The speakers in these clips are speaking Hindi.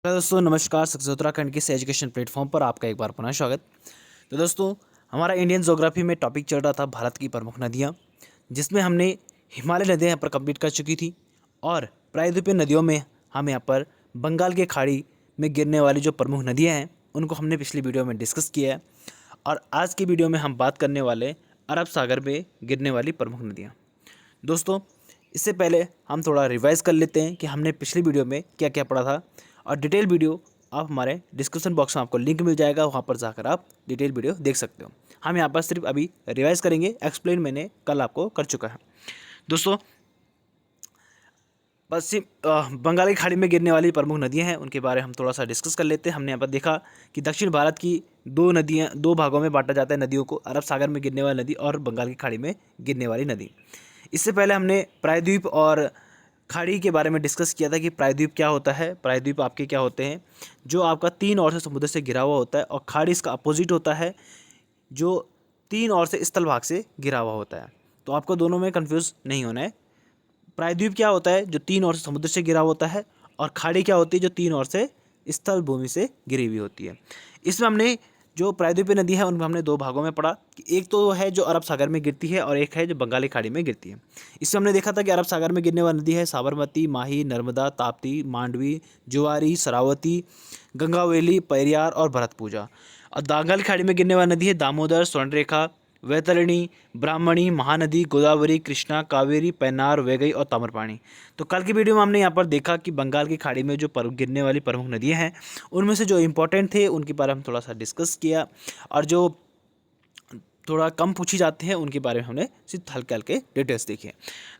हेलो दोस्तों, नमस्कार। सक्सेस उत्तराखंड के इस एजुकेशन प्लेटफॉर्म पर आपका एक बार पुनः स्वागत। तो दोस्तों, हमारा इंडियन ज्योग्राफी में टॉपिक चल रहा था भारत की प्रमुख नदियाँ, जिसमें हमने हिमालय नदियाँ यहाँ पर कंप्लीट कर चुकी थी और प्रायद्वीपीय नदियों में हम यहाँ पर बंगाल की खाड़ी में गिरने वाली जो प्रमुख नदियाँ हैं उनको हमने पिछली वीडियो में डिस्कस किया है। और आज की वीडियो में हम बात करने वाले अरब सागर में गिरने वाली प्रमुख नदियाँ। दोस्तों, इससे पहले हम थोड़ा रिवाइज़ कर लेते हैं कि हमने पिछली वीडियो में क्या क्या पढ़ा था, और डिटेल वीडियो आप हमारे डिस्क्रिप्शन बॉक्स में आपको लिंक मिल जाएगा, वहाँ पर जाकर आप डिटेल वीडियो देख सकते हो। हम यहाँ पर सिर्फ अभी रिवाइज़ करेंगे, एक्सप्लेन मैंने कल आपको कर चुका है। दोस्तों, पश्चिम बंगाल की खाड़ी में गिरने वाली प्रमुख नदियाँ हैं, उनके बारे में हम थोड़ा सा डिस्कस कर लेते हैं। हमने यहाँ पर देखा कि दक्षिण भारत की दो भागों में बांटा जाता है नदियों को, अरब सागर में गिरने वाली नदी और बंगाल की खाड़ी में गिरने वाली नदी। इससे पहले हमने प्रायद्वीप और खाड़ी के बारे में डिस्कस किया था कि प्रायद्वीप क्या होता है। प्रायद्वीप आपके क्या होते हैं, जो आपका तीन ओर से समुद्र से घिरा हुआ होता है, और खाड़ी इसका अपोजिट होता है, जो तीन ओर से स्थल भाग से घिरा हुआ होता है। तो आपको दोनों में कंफ्यूज नहीं होना है। प्रायद्वीप क्या होता है, जो तीन ओर से समुद्र से घिरा होता है, और खाड़ी क्या होती है, जो तीन ओर से स्थल भूमि से घिरी हुई होती है। इसमें हमने जो प्रायद्वीपीय नदी है उनमें हमने दो भागों में पढ़ा कि एक तो है जो अरब सागर में गिरती है और एक है जो बंगाली खाड़ी में गिरती है। इसमें हमने देखा था कि अरब सागर में गिरने वाली नदी है साबरमती, माही, नर्मदा, ताप्ती, मांडवी, जुआरी, शरावती, गंगावेली, पेरियार और भरतपूजा। और बंगाल की खाड़ी में गिरने वाली नदी है दामोदर, स्वर्णरेखा, वैतरणी, ब्राह्मणी, महानदी, गोदावरी, कृष्णा, कावेरी, पैनार, वैगई और ताम्रपाणी। तो कल की वीडियो में हमने यहाँ पर देखा कि बंगाल की खाड़ी में जो गिरने वाली प्रमुख नदियाँ हैं उनमें से जो इम्पोर्टेंट थे उनके बारे में थोड़ा सा डिस्कस किया, और जो थोड़ा कम पूछी जाते हैं उनके बारे में हमने सिर्फ हल्के हल्के डिटेल्स देखे।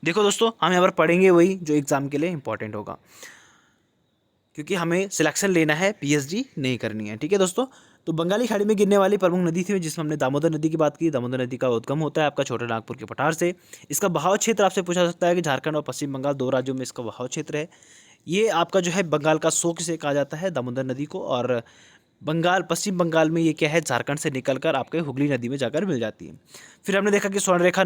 देखो दोस्तों, हम यहाँ पर पढ़ेंगे वही जो एग्ज़ाम के लिए इंपॉर्टेंट होगा, क्योंकि हमें सिलेक्शन लेना है, पीएचडी नहीं करनी है। ठीक है दोस्तों, तो बंगाली खाड़ी में गिरने वाली प्रमुख नदी थी जिसमें हमने दामोदर नदी की बात की। दामोदर नदी का उद्गम होता है आपका छोटे नागपुर के पठार से। इसका बहाव क्षेत्र आपसे पूछा सकता है कि झारखंड और पश्चिम बंगाल दो राज्यों में इसका बहाव क्षेत्र है। ये आपका जो है बंगाल का शोक से कहा जाता है दामोदर नदी को, और पश्चिम बंगाल में ये क्या है, झारखंड से निकलकर आपके हुगली नदी में जाकर मिल जाती है। फिर हमने देखा कि स्वर्णरेखा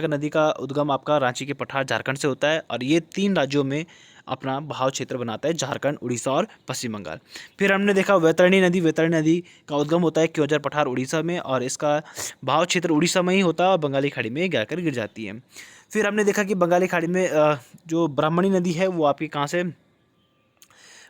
नदी का उद्गम आपका रांची के पठार झारखंड से होता है, और ये तीन राज्यों में अपना बहाव क्षेत्र बनाता है, झारखंड, उड़ीसा और पश्चिम बंगाल। फिर हमने देखा वैतरणी नदी का उद्गम होता है क्योंझर पठार उड़ीसा में, और इसका बहाव क्षेत्र उड़ीसा में ही होता है और बंगाली खाड़ी में जाकर गिर जाती है। फिर हमने देखा कि बंगाली खाड़ी में जो ब्राह्मणी नदी है वो आपकी कहाँ से,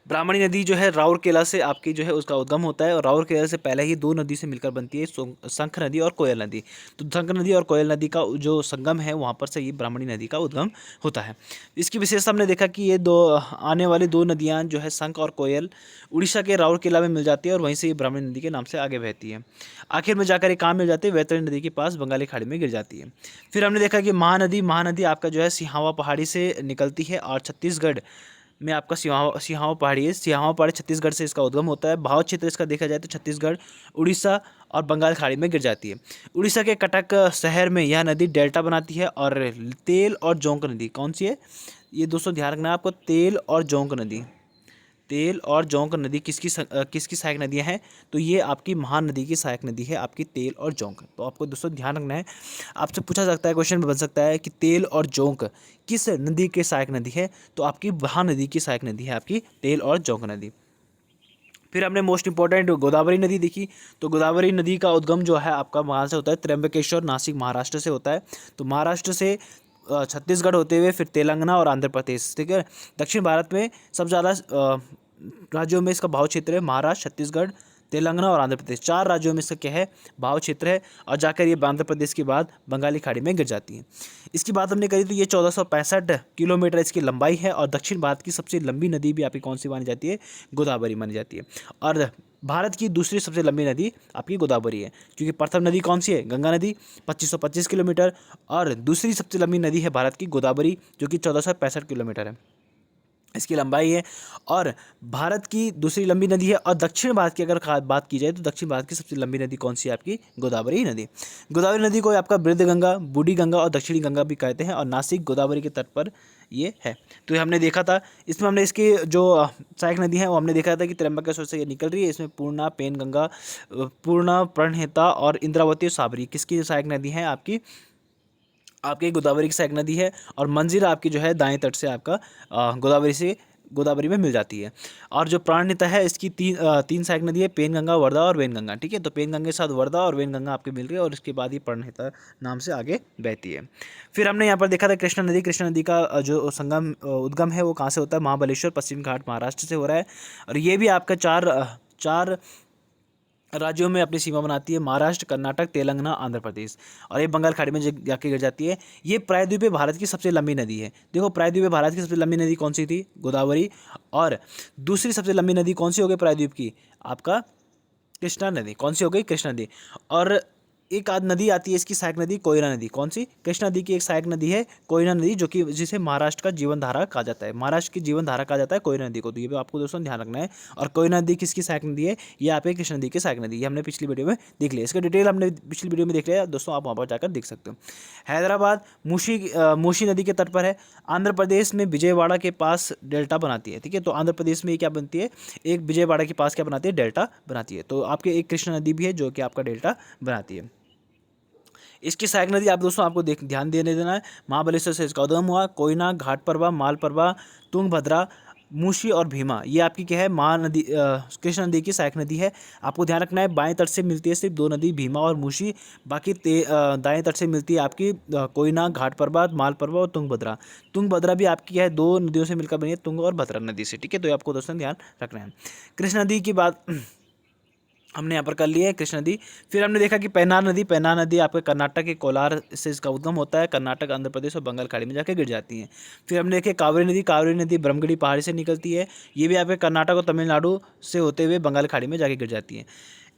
ब्राह्मणी नदी जो है राउरकेला से आपकी जो है उसका उद्गम होता है, और राउरकेला से पहले ही दो नदी से मिलकर बनती है, शंख नदी और कोयल नदी। तो शंख नदी और कोयल नदी का जो संगम है वहाँ पर से ये ब्राह्मणी नदी का उद्गम होता है। इसकी विशेषता हमने देखा कि ये आने वाली दो नदियाँ जो है शंख और कोयल उड़ीसा के राउरकेला में मिल जाती है, और वहीं से ये ब्राह्मणी नदी के नाम से आगे बहती है। आखिर में जाकर एक काम मिल जाती है, वैतरणी नदी के पास बंगाली खाड़ी में गिर जाती है। फिर हमने देखा कि महानदी आपका जो है सिहावा पहाड़ी से निकलती है, और छत्तीसगढ़ में आपका सिहावा पहाड़ी है। सिहावा पहाड़ी छत्तीसगढ़ से इसका उद्गम होता है। बहाव क्षेत्र इसका देखा जाए तो छत्तीसगढ़, उड़ीसा और बंगाल खाड़ी में गिर जाती है। उड़ीसा के कटक शहर में यह नदी डेल्टा बनाती है, और तेल और जोंक नदी कौन सी है, ये दोस्तों ध्यान रखना है आपको, तेल और जोंक नदी किसकी सहायक नदियाँ हैं, तो ये आपकी महानदी की सहायक नदी है आपकी तेल और जोंक। तो आपको दोस्तों ध्यान रखना है, आपसे पूछा सकता है, क्वेश्चन बन सकता है कि तेल और जोंक किस नदी के सहायक नदी है, तो आपकी महानदी की सहायक नदी है आपकी तेल और जोंक नदी। फिर हमने मोस्ट इंपॉर्टेंट गोदावरी नदी देखी। तो गोदावरी नदी का उद्गम जो है आपका वहाँ से होता है, त्र्यंबकेश्वर, नासिक, महाराष्ट्र से होता है। तो महाराष्ट्र से छत्तीसगढ़ होते हुए फिर तेलंगाना और आंध्र प्रदेश। ठीक है, दक्षिण भारत में सबसे ज़्यादा राज्यों में इसका बहाव क्षेत्र है, महाराष्ट्र, छत्तीसगढ़, तेलंगाना और आंध्र प्रदेश, चार राज्यों में इसका क्या है, बहाव क्षेत्र है, और जाकर ये आंध्र प्रदेश के बाद बंगाली खाड़ी में गिर जाती है। इसकी बात हमने करी तो ये 1465 किलोमीटर इसकी लंबाई है, और दक्षिण भारत की सबसे लंबी नदी भी आपकी कौन सी मानी जाती है, गोदावरी मानी जाती है। और भारत की दूसरी सबसे लंबी नदी आपकी गोदावरी है, क्योंकि प्रथम नदी कौन सी है, गंगा नदी 2525 किलोमीटर, और दूसरी सबसे लंबी नदी है भारत की गोदावरी, जो कि 1465 किलोमीटर है इसकी लंबाई है, और भारत की दूसरी लंबी नदी है। और दक्षिण भारत की अगर बात की जाए तो दक्षिण भारत की सबसे लंबी नदी कौन सी है, आपकी गोदावरी नदी। गोदावरी नदी को आपका वृद्ध गंगा, बूढ़ी गंगा और दक्षिणी गंगा भी कहते हैं, और नासिक गोदावरी के तट पर ये है। तो ये हमने देखा था, इसमें हमने इसकी जो सहायक नदी है वो हमने देखा था कि त्र्यंबकेश्वर से ये निकल रही है। इसमें पूर्णा, पेनगंगा, पूर्णा, प्रणहिता और इंद्रावती और साबरी किसकी सहायक नदी है, आपकी गोदावरी की सहायक नदी है। और मंजीरा आपकी जो है दाएं तट से आपका गोदावरी से गोदावरी में मिल जाती है। और जो प्राणहिता है इसकी तीन सहायक नदी है, पेनगंगा, वर्धा और वेनगंगा। ठीक है, तो पेनगंगा के साथ वर्धा और वेनगंगा आपके मिल रही है और इसके बाद ये प्राणहिता नाम से आगे बहती है। फिर हमने यहाँ पर देखा था कृष्णा नदी। कृष्णा नदी का जो संगम उद्गम है वो कहाँ से होता है? महाबलेश्वर, पश्चिम घाट, महाराष्ट्र से हो रहा है। और ये भी आपका चार राज्यों में अपनी सीमा बनाती है, महाराष्ट्र, कर्नाटक, तेलंगाना, आंध्र प्रदेश। और ये बंगाल खाड़ी में जाके गिर जाती है। ये प्रायद्वीपीय भारत की सबसे लंबी नदी है। देखो, प्रायद्वीपीय भारत की सबसे लंबी नदी कौन सी थी? गोदावरी। और दूसरी सबसे लंबी नदी कौन सी हो गई प्रायद्वीप की? आपका कृष्णा नदी। कौन सी हो गई? कृष्णा नदी। और एक आध नदी आती है इसकी सहायक नदी, कोयना नदी। कौन सी? कृष्णा नदी की एक सहायक नदी है कोयना नदी, जो कि जिसे महाराष्ट्र का जीवन धारा कहा जाता है। महाराष्ट्र की जीवन धारा कहा जाता है कोयना नदी को, तो ये भी आपको दोस्तों ध्यान रखना है। और कोयना नदी किसकी सहायक नदी है? ये आप कृष्णा नदी की सहायक नदी, ये हमने पिछली वीडियो में देख लिया। इसका डिटेल हमने पिछली वीडियो में देख लिया दोस्तों, आप वहाँ पर जाकर देख सकते हो। हैदराबाद मूसी नदी के तट पर है। आंध्र प्रदेश में विजयवाड़ा के पास डेल्टा बनाती है। ठीक है, तो आंध्र प्रदेश में ये क्या बनती है? एक विजयवाड़ा के पास क्या बनाती है? डेल्टा बनाती है। तो आपके एक कृष्णा नदी भी है जो कि आपका डेल्टा बनाती है। इसकी सहायक नदी आप दोस्तों आपको ध्यान देना है। महाबलेश्वर से इसका उद्गम हुआ। कोयना, घाटप्रभा, मालप्रभा, तुंगभद्रा, मूसी और भीमा, ये आपकी क्या है? महानदी कृष्णा नदी की सहायक नदी है। आपको ध्यान रखना है, बाएं तट से मिलती है सिर्फ दो नदी, भीमा और मूसी। बाकी दाएं तट से मिलती है आपकी कोयना, घाटप्रभा, मालप्रभा और तुंगभद्रा। तुंगभद्रा भी आपकी क्या है? दो नदियों से मिलकर बनी है, तुंग और भद्रा नदी से। ठीक है, तो ये आपको दोस्तों ध्यान रखना है। कृष्णा नदी की बात हमने यहाँ पर कर लिया है, कृष्णा नदी। फिर हमने देखा कि पेन्नार नदी आपके कर्नाटक के कोलार से इसका उद्गम होता है। कर्नाटक, आंध्र प्रदेश और बंगाल खाड़ी में जाकर गिर जाती हैं। फिर हमने देखे कावेरी नदी ब्रह्मगिरी पहाड़ी से निकलती है। ये भी आपके कर्नाटक और तमिलनाडु से होते हुए बंगाल खाड़ी में जाके गिर जाती है।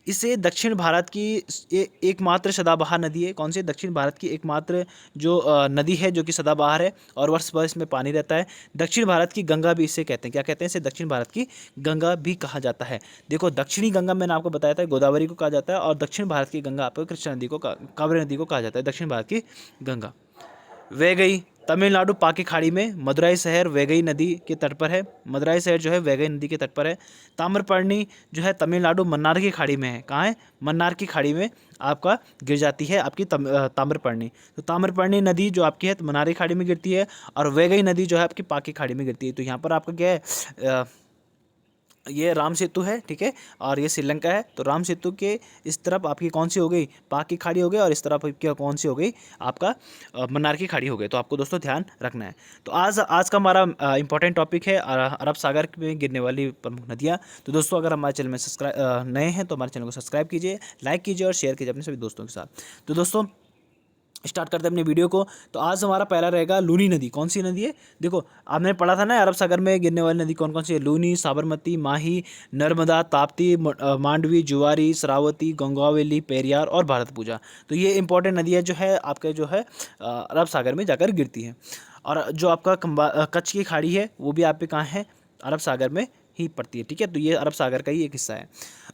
इसे दक्षिण भारत की एकमात्र सदाबहार नदी है। कौन सी? दक्षिण भारत की एकमात्र जो नदी है जो कि सदाबहार है और वर्ष भर इसमें पानी रहता है। दक्षिण भारत की गंगा भी इसे कहते हैं। क्या कहते हैं इसे? दक्षिण भारत की गंगा भी कहा जाता है। देखो, दक्षिणी गंगा मैंने आपको बताया था गोदावरी को कहा जाता है, और दक्षिण भारत की गंगा आपको कृष्णा नदी को, कावेरी नदी को कहा जाता है। दक्षिण भारत की गंगा वैगई तमिलनाडु पाकी खाड़ी में। मदुराई शहर वैगई नदी के तट पर है। मदुराई शहर जो है वैगई नदी के तट पर है। ताम्रपर्णी जो है तमिलनाडु मन्नार की खाड़ी में है। कहाँ है? मन्नार की खाड़ी में आपका गिर जाती है आपकी ताम्रपर्णी। तो ताम्रपर्णी नदी जो आपकी है मन्नार की खाड़ी में गिरती है, और वैगई नदी जो है आपकी पाकी खाड़ी में गिरती है। तो यहाँ पर आपका क्या है? ये राम सेतु है। ठीक है, और ये श्रीलंका है। तो राम सेतु के इस तरफ आपकी कौन सी हो गई? पाक की खाड़ी हो गई, और इस तरफ क्या कौन सी हो गई? आपका मन्नार की खाड़ी हो गई। तो आपको दोस्तों ध्यान रखना है। तो आज का हमारा इंपॉर्टेंट टॉपिक है अरब सागर में गिरने वाली प्रमुख नदियाँ। तो दोस्तों अगर हमारे चैनल में नए हैं तो हमारे चैनल को सब्सक्राइब कीजिए, लाइक कीजिए और शेयर कीजिए अपने सभी दोस्तों के साथ। तो दोस्तों स्टार्ट करते हैं अपनी वीडियो को। तो आज हमारा पहला रहेगा लूनी नदी। कौन सी नदी है? देखो, आपने पढ़ा था ना अरब सागर में गिरने वाली नदी कौन कौन सी है? लूनी, साबरमती, माही, नर्मदा, ताप्ती, मांडवी, जुआरी, श्रावती, गंगावेली, पेरियार और भारतपूजा। तो ये इंपॉर्टेंट नदियाँ जो है आपके जो है अरब सागर में जाकर गिरती हैं। और जो आपका कच्छ की खाड़ी है वो भी आप पे कहाँ है? अरब सागर में ही पड़ती है। ठीक है, तो ये अरब सागर का ही एक हिस्सा है।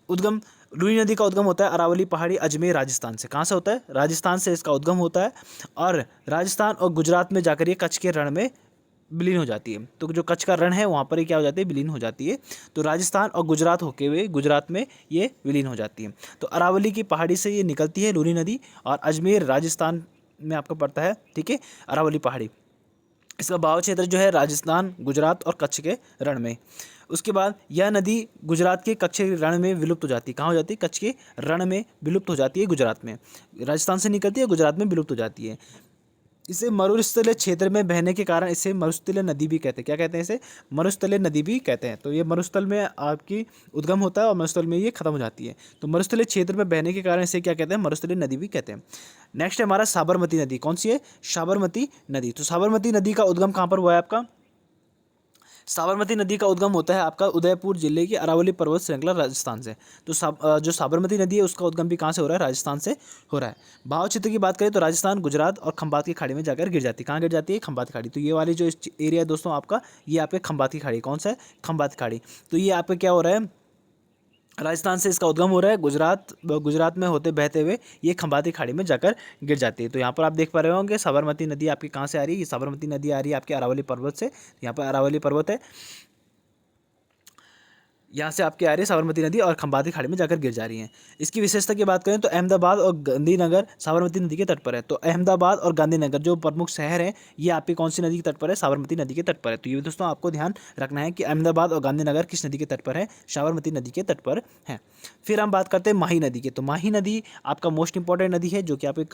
उद्गम लूनी नदी का उद्गम होता है अरावली पहाड़ी, अजमेर, राजस्थान से। कहाँ से होता है? राजस्थान से इसका उद्गम होता है, और राजस्थान और गुजरात में जाकर ये कच्छ के रण में विलीन हो जाती है। तो जो कच्छ का रण है वहाँ पर ये क्या हो जाती है? विलीन हो जाती है। तो राजस्थान और गुजरात होके हुए गुजरात में ये विलीन हो जाती है। तो अरावली की पहाड़ी से ये निकलती है लूनी नदी, और अजमेर राजस्थान में आपको पड़ता है। ठीक है, अरावली पहाड़ी। इसका बहाव क्षेत्र जो है राजस्थान, गुजरात और कच्छ के रण में। उसके बाद यह नदी गुजरात के कच्छ के रण में विलुप्त हो जाती है। कहाँ हो जाती है? कच्छ के रण में विलुप्त हो जाती है गुजरात में। राजस्थान से निकलती है, गुजरात में विलुप्त हो जाती है। इसे मरुस्थलीय क्षेत्र में बहने के कारण इसे मरुस्थलीय नदी भी कहते हैं। क्या कहते हैं इसे? मरुस्थलीय नदी भी कहते हैं। तो ये मरुस्थल में आपकी उद्गम होता है और मरुस्थल में ये खत्म हो जाती है। तो मरुस्थलीय क्षेत्र में बहने के कारण इसे क्या कहते हैं? मरुस्थलीय नदी भी कहते हैं। नेक्स्ट है हमारा साबरमती नदी। कौन सी है? साबरमती नदी। तो साबरमती नदी का उद्गम कहाँ पर हुआ है आपका? साबरमती नदी का उद्गम होता है आपका उदयपुर जिले की अरावली पर्वत श्रृंखला राजस्थान से। तो जो साबरमती नदी है उसका उद्गम भी कहाँ से हो रहा है? राजस्थान से हो रहा है। बहाव क्षेत्र की बात करें तो राजस्थान, गुजरात और खंबात की खाड़ी में जाकर गिर जाती है। कहाँ गिर जाती है? खंबात खाड़ी। तो ये वाली जो एरिया है दोस्तों आपका, ये आपके खंबात की खाड़ी। कौन सा है? खंबात खाड़ी। तो ये आपका क्या हो रहा है? राजस्थान से इसका उद्गम हो रहा है, गुजरात में होते बहते हुए ये खंबाती खाड़ी में जाकर गिर जाती है। तो यहाँ पर आप देख पा रहे होंगे साबरमती नदी आपकी कहाँ से आ रही है? ये साबरमती नदी आ रही है आपके अरावली पर्वत से। यहाँ पर अरावली पर्वत है। यहाँ से आपकी आ रही है साबरमती नदी और खंबाती खाड़ी में जाकर गिर जा रही हैं। इसकी विशेषता की बात करें तो अहमदाबाद और गांधीनगर साबरमती नदी के तट पर है। तो अहमदाबाद और गांधीनगर जो प्रमुख शहर हैं, ये आपकी कौन सी नदी के तट पर है? साबरमती नदी के तट पर है। तो ये दोस्तों आपको ध्यान रखना है कि अहमदाबाद और गांधीनगर किस नदी के तट पर है? साबरमती नदी के तट पर है। फिर हम बात करते हैं माही नदी की। तो माही नदी आपका मोस्ट इंपॉर्टेंट नदी है, जो कि आपकी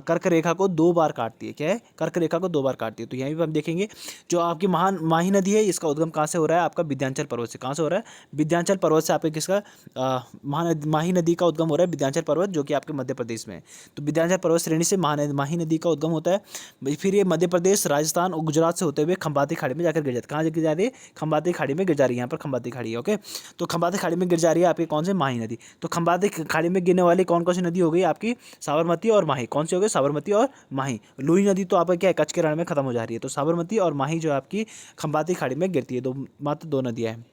कर्क रेखा को 2 बार काटती है। क्या है? कर्क रेखा को 2 बार काटती है। तो यहीं पर हम देखेंगे जो आपकी माही नदी है, इसका उद्गम कहाँ से हो रहा है? आपका विंध्याचल पर्वत से। कहाँ से हो रहा है? विंध्याचल पर्वत से। आपके किसका माही नदी का उद्गम हो रहा है? विंध्याचल पर्वत, जो कि आपके मध्य प्रदेश में है। तो विंध्याचल पर्वत श्रेणी से माही नदी का उद्गम होता है। फिर ये मध्य प्रदेश, राजस्थान और गुजरात से होते हुए खंबाती खाड़ी में जाकर गिर जाती है। कहाँ गिर जा रही है? खंबाती खाड़ी में गिर जा रही है। यहाँ पर खंबाती खाड़ी है। ओके, तो खंबाती खाड़ी में गिर जा रही है आपकी कौन से? माही नदी। तो खंबाती खाड़ी में गिरने वाली कौन कौन सी नदी हो गई आपकी? साबरमती और माही। कौन सी हो गई? साबरमती और माही। लुही नदी तो आपका क्या है? कच्छ के रण में खत्म हो जा रही है। तो साबरमती और माही जो आपकी खंबाती खाड़ी में गिरती है। मात्र 2 नदियाँ हैं।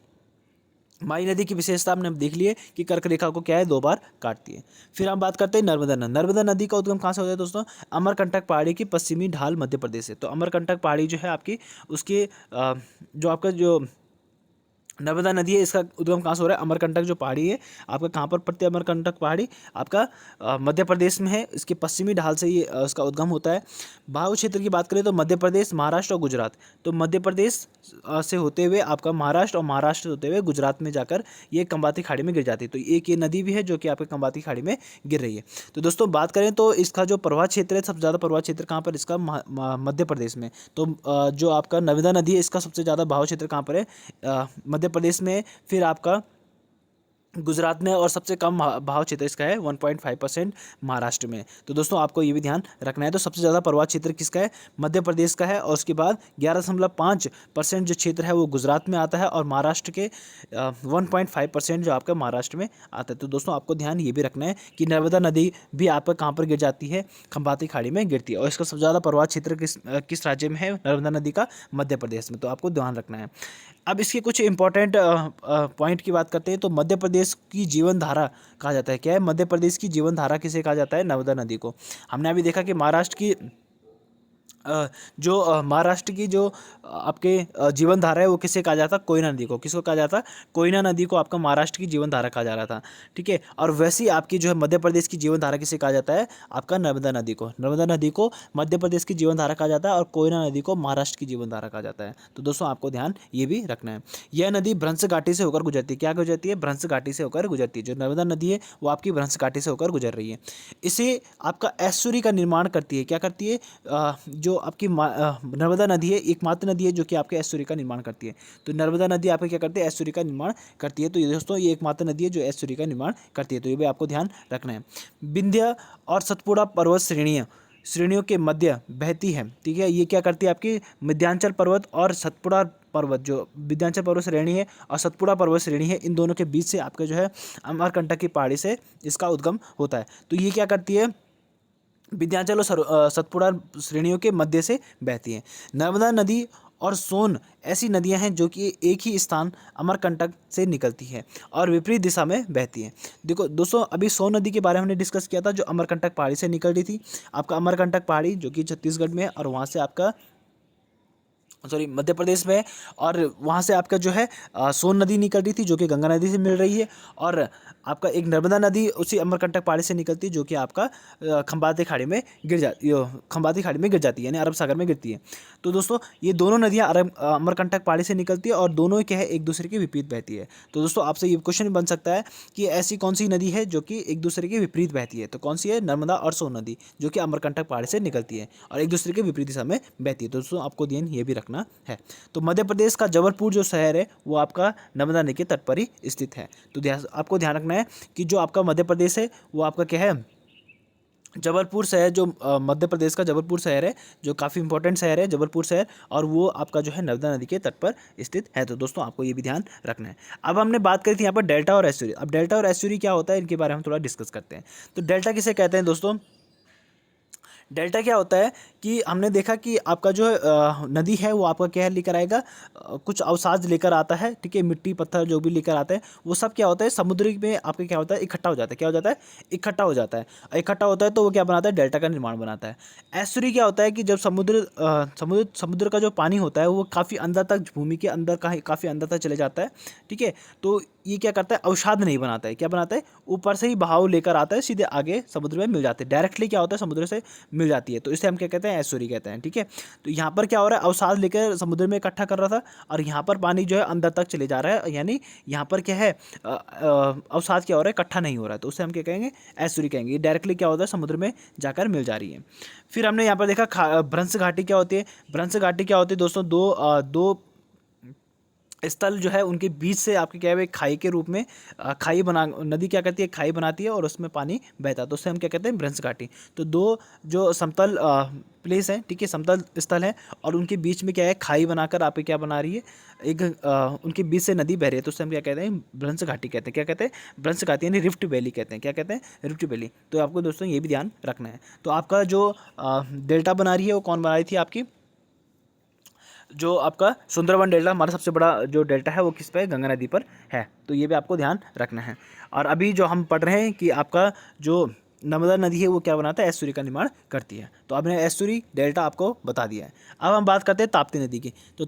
माही नदी की विशेषता हमने देख ली है कि कर्क रेखा को क्या है? 2 बार काटती है। फिर हम बात करते हैं नर्मदा नदी। नर्मदा नदी का उद्गम कहाँ से होता है दोस्तों? अमरकंटक पहाड़ी की पश्चिमी ढाल मध्य प्रदेश से। तो अमरकंटक पहाड़ी जो है आपकी, उसकी जो आपका जो नर्मदा नदी है, इसका उद्गम कहाँ से हो रहा है? अमरकंटक जो पहाड़ी है आपका, कहाँ पर पड़ती है अमरकंटक पहाड़ी? आपका मध्य प्रदेश में है। इसके पश्चिमी ढाल से ये उसका उद्गम होता है। बाहु क्षेत्र की बात करें तो मध्य प्रदेश, महाराष्ट्र और गुजरात। तो मध्य प्रदेश से होते हुए आपका महाराष्ट्र, और महाराष्ट्र से होते हुए गुजरात में जाकर ये खंबाती खाड़ी में गिर जाती है। तो एक ये नदी भी है जो कि आपके खंबाती खाड़ी में गिर रही है। तो दोस्तों बात करें तो इसका जो प्रवाह क्षेत्र है, सबसे ज़्यादा प्रवाह क्षेत्र कहाँ पर? इसका मध्य प्रदेश में। तो जो आपका नर्मदा नदी है, इसका सबसे ज़्यादा बहाव क्षेत्र कहाँ पर है? मध्य प्रदेश में। फिर आपका गुजरात में, और सबसे कम बहाव क्षेत्र इसका है 1.5% महाराष्ट्र में। तो दोस्तों आपको ये भी ध्यान रखना है। तो सबसे ज़्यादा प्रवाह क्षेत्र किसका है? मध्य प्रदेश का है। और उसके बाद 11.5% जो क्षेत्र है वो गुजरात में आता है, और महाराष्ट्र के 1.5% जो आपका महाराष्ट्र में आता है। तो दोस्तों आपको ध्यान ये भी रखना है कि नर्मदा नदी भी आपका कहाँ पर गिर जाती है? खंबाती खाड़ी में गिरती है। और इसका सबसे ज़्यादा प्रवाह क्षेत्र किस राज्य में है नर्मदा नदी का? मध्य प्रदेश में। तो आपको ध्यान रखना है। अब इसके कुछ इंपॉर्टेंट पॉइंट की बात करते हैं। तो मध्य प्रदेश की जीवन धारा कहा जाता है। क्या है? मध्य प्रदेश की जीवन धारा किसे कहा जाता है? नर्मदा नदी को। हमने अभी देखा कि महाराष्ट्र की महाराष्ट्र की जो आपके जीवन धारा है वो किसे कहा जाता? कोयना नदी को। किसको कहा जाता? कोयना नदी को आपका महाराष्ट्र की जीवन धारा कहा जा रहा था। ठीक है। और वैसे ही आपकी जो है मध्य प्रदेश की जीवन धारा किसे कहा जाता है? आपका नर्मदा नदी को। नर्मदा नदी को मध्य प्रदेश की जीवन धारा कहा जाता है, और कोयना नदी को महाराष्ट्र की जीवन धारा कहा जाता है। तो दोस्तों आपको ध्यान ये भी रखना है। यह नदी भ्रंश घाटी से होकर गुजरती है। क्या गुजरती है? भ्रंश घाटी से होकर गुजरती है। जो नर्मदा नदी है वो आपकी भ्रंश घाटी से होकर गुजर रही है। इसे आपका एस्चुरी का निर्माण करती है। क्या करती है? जो आपकी नर्मदा नदी है, एकमात्र नदी है जो कि आपके एस्चुरी का निर्माण करती है। तो नर्मदा नदी आपके क्या करती है? एस्चुरी का निर्माण करती है। तो ये दोस्तों ये एकमात्र नदी है जो एस्चुरी का निर्माण करती है। तो ये भी आपको ध्यान रखना है। विंध्य और सतपुड़ा पर्वत श्रेणियों के मध्य बहती है। ठीक है। ये क्या करती है? आपकी विंध्याचल पर्वत और सतपुड़ा पर्वत, जो विंध्याचल पर्वत श्रेणी है और सतपुड़ा पर्वत श्रेणी है, इन दोनों के बीच से आपका जो है अमरकंटक की पहाड़ी से इसका उद्गम होता है। तो ये क्या करती है? विंध्याचल और सतपुड़ा श्रेणियों के मध्य से बहती है। नर्मदा नदी और सोन ऐसी नदियां हैं जो कि एक ही स्थान अमरकंटक से निकलती है और विपरीत दिशा में बहती हैं। देखो दोस्तों, अभी सोन नदी के बारे में हमने डिस्कस किया था, जो अमरकंटक पहाड़ी से निकल रही थी। आपका अमरकंटक पहाड़ी जो कि छत्तीसगढ़ में है, और वहाँ से आपका मध्य प्रदेश में है, और वहाँ से आपका जो है सोन नदी निकल रही थी जो कि गंगा नदी से मिल रही है, और आपका एक नर्मदा नदी उसी अमरकंटक पहाड़ी से निकलती है जो कि आपका खंबाती खाड़ी में गिर जाती है, खंबाती खाड़ी में गिर जाती है, यानी अरब सागर में गिरती है। तो दोस्तों ये दोनों नदियाँ अमरकंटक पहाड़ी से निकलती है, और दोनों क्या है? एक दूसरे के विपरीत बहती है। तो दोस्तों आपसे ये क्वेश्चन बन सकता है कि ऐसी कौन सी नदी है जो कि एक दूसरे के विपरीत बहती है? तो कौन सी है? नर्मदा और सोन नदी, जो कि अमरकंटक पहाड़ी से निकलती है और एक दूसरे के विपरीत दिशा में बहती है। तो दोस्तों आपको ध्यान ये भी रखना है। तो मध्य प्रदेश का जबलपुर जो शहर है वो आपका नर्मदा नदी के तट पर ही स्थित है। तो आपको ध्यान रखना है कि जो आपका मध्य प्रदेश है वो आपका क्या है? जबलपुर शहर, जो मध्य प्रदेश का जबलपुर शहर है, जो काफ़ी इंपॉर्टेंट शहर है जबलपुर शहर, और वो आपका जो है नर्मदा नदी के तट पर स्थित है। तो दोस्तों आपको ये भी ध्यान रखना है। अब हमने बात करी थी यहाँ पर डेल्टा और एस्चुरी। अब डेल्टा और एस्चुरी क्या होता है, इनके बारे में हम थोड़ा डिस्कस करते हैं। तो डेल्टा किसे कहते हैं दोस्तों? डेल्टा क्या होता है कि हमने देखा कि आपका जो नदी है वो आपका क्या है लेकर आएगा, कुछ अवसाद लेकर आता है, ठीक है, मिट्टी पत्थर जो भी लेकर आता है वो सब क्या होता है समुद्र में आपके क्या होता है इकट्ठा हो जाता है, क्या हो जाता है इकट्ठा हो जाता है। इकट्ठा होता है तो वो क्या बनाता है डेल्टा का निर्माण बनाता है। एस्चुरी क्या होता है कि जब समुद्र का जो पानी होता है वो काफ़ी अंदर तक भूमि के अंदर काफ़ी अंदर तक चले जाता है, ठीक है, तो ये क्या करता है अवसाद नहीं बनाता है, क्या बनाता है ऊपर से ही बहाव लेकर आता है, सीधे आगे समुद्र में मिल जाते हैं, डायरेक्टली क्या होता है समुद्र से मिल जाती है, तो इसे हम क्या कहते हैं एस्चुरी कहते हैं, ठीक है। तो यहाँ पर क्या हो रहा है अवसाद लेकर समुद्र में इकट्ठा कर रहा था और यहाँ पर पानी जो है अंदर तक चले जा रहा है, यानी यहाँ पर क्या है अवसाद क्या हो रहा है इकट्ठा नहीं हो रहा है, तो उसे हम क्या कहेंगे एस्चुरी कहेंगे। डायरेक्टली क्या होता है समुद्र में जाकर मिल जा रही है। फिर हमने यहाँ पर देखा भ्रंश घाटी क्या होती है। भ्रंश घाटी क्या होती है दोस्तों, दो स्थल जो है उनके बीच से आपके क्या है एक खाई के रूप में खाई बना नदी क्या करती है खाई बनाती है और उसमें पानी बहता है, तो उससे हम क्या कहते हैं भ्रंश घाटी। तो दो जो समतल प्लेस है, ठीक है, समतल स्थल है और उनके बीच में क्या है खाई बनाकर आपके क्या बना रही है एक उनके बीच से नदी बह रही है, तो उससे हम क्या कहते हैं भ्रंश घाटी कहते हैं। क्या कहते हैं भ्रंश घाटी यानी रिफ्ट वैली कहते हैं, क्या कहते हैं रिफ्ट वैली। तो आपको दोस्तों ये भी ध्यान रखना है। तो आपका जो डेल्टा बना रही है वो कौन बना रही थी आपकी, जो आपका सुंदरवन डेल्टा हमारा सबसे बड़ा जो डेल्टा है वो किस पे गंगा नदी पर है, तो ये भी आपको ध्यान रखना है। और अभी जो हम पढ़ रहे हैं कि आपका जो नर्मदा नदी है वो क्या बनाता है एस्चुरी का निर्माण करती है, तो आपने एस्चुरी डेल्टा आपको बता दिया है। अब हम बात करते हैं ताप्ती नदी की। तो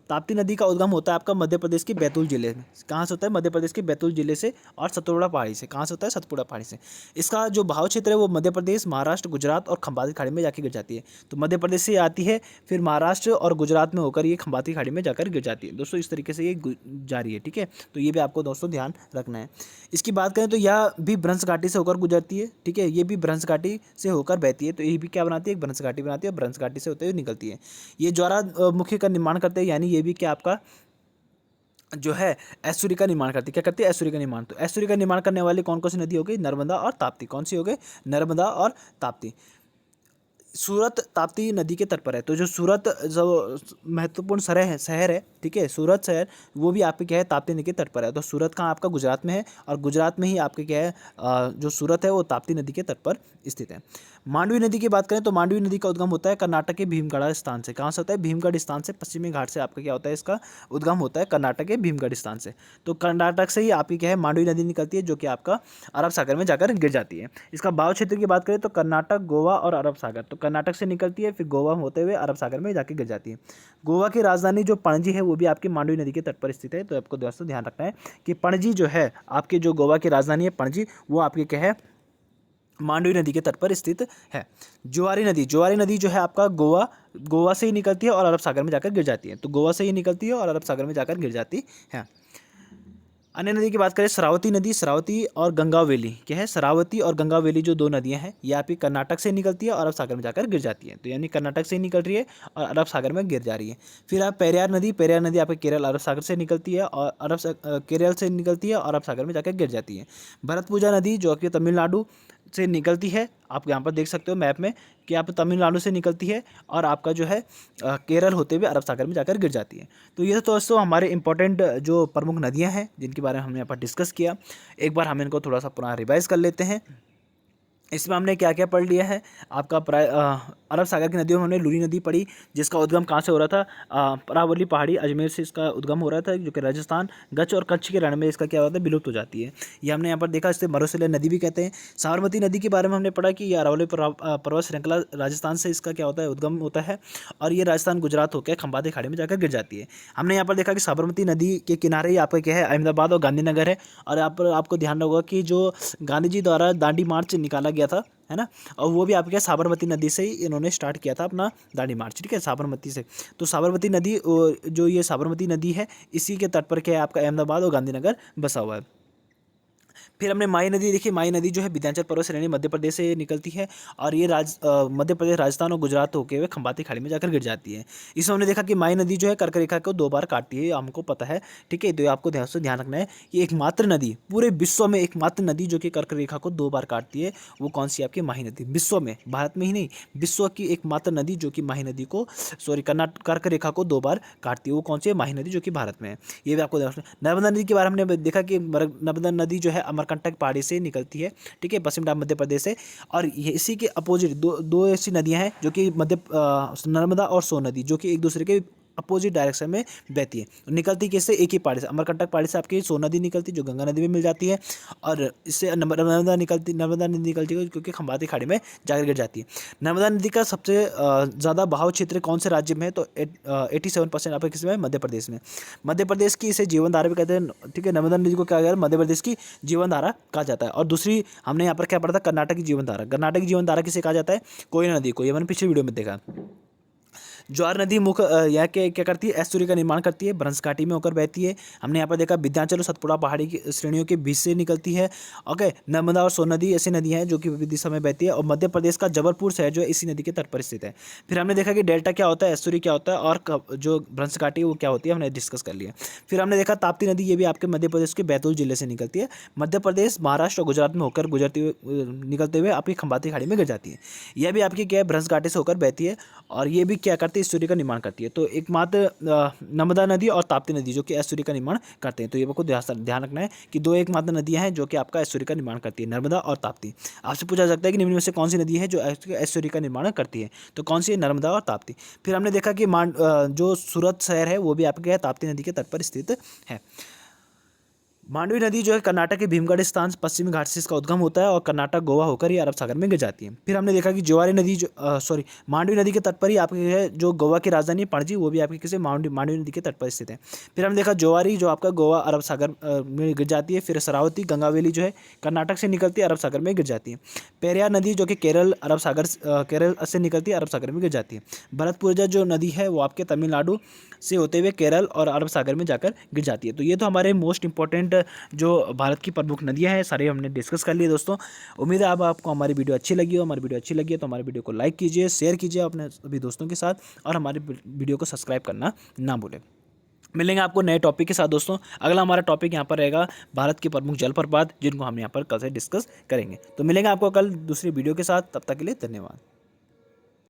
ताप्ती नदी का उद्गम होता है आपका मध्य प्रदेश के बैतूल जिले में। कहाँ से होता है मध्य प्रदेश के बैतूल जिले से और सतपुड़ा पहाड़ी से। कहाँ से होता है सतपुड़ा पहाड़ी से। इसका जो बहाव क्षेत्र है वो मध्य प्रदेश महाराष्ट्र गुजरात और खंबाती खाड़ी में जाके गिर जाती है। तो मध्य प्रदेश से आती है फिर महाराष्ट्र और गुजरात में होकर ये खंबाती खाड़ी में जाकर गिर जाती है। दोस्तों इस तरीके से ये जा रही है, ठीक है, तो ये भी आपको दोस्तों ध्यान रखना है। इसकी बात करें तो यह भी भ्रंश घाटी से होकर गुजरती है, ठीक है, ये भी भ्रंश घाटी से होकर बहती है, तो ये भी क्या बनाती है एक भ्रंश घाटी बनाती है और भ्रंश घाटी से होते हुए निकलती है। ये ज्वालामुखी का निर्माण करते हैं, यानी ये भी क्या आपका जो है एस्चुरी का निर्माण करती है। क्या करती है एस्चुरी का निर्माण। तो एस्चुरी का निर्माण करने वाली कौन कौन सी नदी हो गई नर्मदा और ताप्ती। कौन सी हो गई नर्मदा और ताप्ती। सूरत ताप्ती नदी के तट पर है, तो जो सूरत जो महत्वपूर्ण शहर है, ठीक है, सूरत शहर वो भी आपके क्या है ताप्ती नदी के तट पर है। तो सूरत कहाँ आपका गुजरात में है और गुजरात में ही आपके क्या है जो सूरत है वो ताप्ती नदी के तट पर स्थित है। मांडवी नदी की बात करें तो मांडवी नदी का उद्गम होता है कर्नाटक के भीमगढ़ स्थान से। कहाँ से होता है भीमगढ़ स्थान से, पश्चिमी घाट से आपका क्या होता है इसका उद्गम होता है कर्नाटक के भीमगढ़ स्थान से। तो कर्नाटक से ही आपकी क्या है मांडवी नदी निकलती है जो कि आपका अरब सागर में जाकर गिर जाती है। इसका बहाव क्षेत्र की बात करें तो कर्नाटक गोवा और अरब सागर। तो कर्नाटक से निकलती है फिर गोवा होते हुए अरब सागर में जाके गिर जाती है। गोवा की राजधानी जो पणजी है वो भी आपकी मांडवी नदी के तट पर स्थित है। तो आपको दोस्तों ध्यान रखना है कि पणजी जो है आपके जो गोवा की राजधानी है पणजी वो आपकी क्या है मांडवी नदी के तट पर स्थित है। जुआरी नदी जो है आपका गोवा से ही निकलती है और अरब सागर में जाकर गिर जाती है। तो गोवा से ही निकलती है और अरब सागर में जाकर गिर जाती है। अन्य नदी की बात करें श्रावती और गंगावेली। क्या है शरावती और गंगावेली जो दो नदियां हैं ये आपकी कर्नाटक से निकलती है और अरब सागर में जाकर गिर जाती है। तो यानी कर्नाटक से ही निकल रही है और अरब सागर में गिर जा रही है। फिर आप पेरियार नदी आपके केरल अरब सागर से निकलती है और केरल से निकलती है और अरब सागर में जाकर गिर जाती है। भरतपुजा नदी जो कि तमिलनाडु से निकलती है, आप यहाँ पर देख सकते हो मैप में कि आप तमिलनाडु से निकलती है और आपका जो है केरल होते हुए अरब सागर में जाकर गिर जाती है। तो ये तो दोस्तों हमारे इंपॉर्टेंट जो प्रमुख नदियाँ हैं जिनके बारे में हमने यहाँ पर डिस्कस किया। एक बार हम इनको थोड़ा सा पुनः रिवाइज कर लेते हैं। इसमें हमने क्या क्या पढ़ लिया है आपका अरब सागर की नदियों में हमने लूनी नदी पढ़ी जिसका उद्गम कहाँ से हो रहा था अरावली पहाड़ी अजमेर से इसका उद्गम हो रहा था जो कि राजस्थान गच्छ और कच्छ के रण में इसका क्या होता है विलुप्त हो जाती है। ये हमने यहाँ पर देखा, इसे मरुस्थलीय नदी भी कहते हैं। साबरमती नदी के बारे में हमने पढ़ा कि ये अरावली पर्वत श्रृंखला राजस्थान से इसका क्या होता है उद्गम होता है और ये राजस्थान गुजरात होकर खंबाती खाड़ी में जाकर गिर जाती है। हमने यहाँ पर देखा कि साबरमती नदी के किनारे ही आपका क्या है अहमदाबाद और गांधीनगर है और यहाँ पर आपको ध्यान होगा कि जो गांधी जी द्वारा दांडी मार्च निकाला गया था है ना, और वो भी आपके साबरमती नदी से ही इन्होंने स्टार्ट किया था अपना दांडी मार्च, ठीक है, साबरमती से। तो साबरमती नदी जो ये साबरमती नदी है इसी के तट पर क्या है आपका अहमदाबाद और गांधीनगर बसा हुआ है। फिर हमने माई नदी देखी। माई नदी जो है विंध्याचल पर्वत श्रेणी मध्य प्रदेश से निकलती है और ये मध्य प्रदेश राजस्थान और गुजरात होकर हुए खंबाती खाड़ी में जाकर गिर जाती है। इसमें हमने देखा कि माई नदी जो है कर्क रेखा को 2 बार काटती है, हमको पता है, ठीक है। तो आपको ध्यान रखना है कि एकमात्र नदी पूरे विश्व में एकमात्र नदी जो कि कर्क रेखा को 2 बार काटती है वो कौन सी आपकी माही नदी। विश्व में, भारत में ही नहीं, विश्व की एकमात्र नदी जो कि माही नदी को कर्क रेखा को 2 बार काटती है वो कौन सी है माही नदी जो कि भारत में है। ये भी आपको नर्मदा नदी के बारे में हमने देखा कि नर्मदा नदी जो है अमरकंटक पहाड़ी से निकलती है, ठीक है, पश्चिम घाट मध्य प्रदेश से। और ये इसी के अपोजिट दो ऐसी नदियाँ हैं जो कि नर्मदा और सोन नदी, जो कि एक दूसरे के अपोजिट डायरेक्शन में बहती है। निकलती किससे? एक ही पहाड़ी से, अमरकंटक पहाड़ी से आपकी सोन नदी निकलती है जो गंगा नदी में मिल जाती है, और इससे नर्मदा नदी निकलती है क्योंकि खंबाती खाड़ी में जाकर गिर जाती है। नर्मदा नदी का सबसे ज़्यादा बहाव क्षेत्र कौन से राज्य में है? तो 87% आपके किसमें? मध्य प्रदेश में। मध्य प्रदेश की इसे जीवन धारा भी कहते हैं, ठीक है। नर्मदा नदी को क्या कहते हैं? मध्य प्रदेश की जीवन धारा कहा जाता है। और दूसरी हमने यहाँ पर क्या पढ़ा था? कर्नाटक की जीवन धारा। कर्नाटक की जीवन धारा किसे कहा जाता है? कोयना नदी को, ये मैंने पिछले वीडियो में देखा। ज्वार नदी मुख्य यहाँ के क्या करती है? एस्टुरी का निर्माण करती है, भ्रंश घाटी में होकर बहती है। हमने यहाँ पर देखा विंध्याचल और सतपुड़ा पहाड़ी की श्रेणियों के बीच से निकलती है। ओके, नर्मदा और सोन नदी ऐसी नदी हैं जो कि विविध दिशा में बहती है, और मध्य प्रदेश का जबलपुर शहर जो है इसी नदी के तट पर स्थित है। फिर हमने देखा कि डेल्टा क्या होता है, एस्टुरी क्या होता है, और जो भ्रंश घाटी वो क्या होती है, हमने डिस्कस कर लिया। फिर हमने देखा ताप्ती नदी, ये भी आपके मध्य प्रदेश के बैतूल जिले से निकलती है, मध्य प्रदेश, महाराष्ट्र और गुजरात में होकर निकलते हुए आपकी खंबाती खाड़ी में गिर जाती है। यह भी आपकी क्या है? भ्रंश घाटी से होकर बहती है, और ये भी क्या करती है? एस्टुरी का निर्माण करती है। तो एकमात्र नर्मदा नदी और ताप्ती नदी जो कि एस्टुरी का निर्माण करते हैं। तो ये आपको ध्यान रखना है कि दो एकमात्र नदियां हैं जो कि आपका एस्टुरी का निर्माण करती है, नर्मदा और ताप्ती। आपसे पूछा जा सकता है कि निम्न में से कौन सी नदी है जो एस्टुरी का निर्माण करती है? तो कौन सी है? नर्मदा और ताप्ती। फिर हमने देखा कि जो सूरत शहर है वो भी आपके ताप्ती नदी के तट पर स्थित है। मांडवी नदी जो है कर्नाटक के भीमगढ़ स्थान पश्चिमी घाट से इसका उद्गम होता है, और कर्नाटक गोवा होकर ये अरब सागर में गिर जाती है। फिर हमने देखा कि ज्वारी नदी मांडवी नदी के तट पर ही आपकी है जो गोवा की राजधानी है पणजी, वो भी आपकी किसी मांडवी नदी के तट पर स्थित है। फिर हमने देखा ज्वारी जो आपका गोवा अरब सागर में गिर जाती है। फिर शरावती गंगावेली जो है कर्नाटक से निकलती है, अरब सागर में गिर जाती है। पेरियार नदी जो कि केरल से निकलती है, अरब सागर में गिर जाती है। भरतपुजा जो नदी है वो आपके तमिलनाडु से होते हुए केरल और अरब सागर में जाकर गिर जाती है। तो ये तो हमारे मोस्ट इंपॉर्टेंट जो भारत की प्रमुख नदियां हैं सारे हमने डिस्कस कर लिए दोस्तों। उम्मीद है अब आपको हमारी वीडियो अच्छी लगी हो। हमारी वीडियो अच्छी लगी है तो हमारी वीडियो को लाइक कीजिए, शेयर कीजिए अपने सभी दोस्तों के साथ, और हमारी वीडियो को सब्सक्राइब करना ना भूलें। मिलेंगे आपको नए टॉपिक के साथ दोस्तों। अगला हमारा टॉपिक यहाँ पर रहेगा भारत की प्रमुख जलप्रपात, जिनको हम यहाँ पर कल से डिस्कस करेंगे। तो मिलेंगे आपको कल दूसरी वीडियो के साथ, तब तक के लिए धन्यवाद।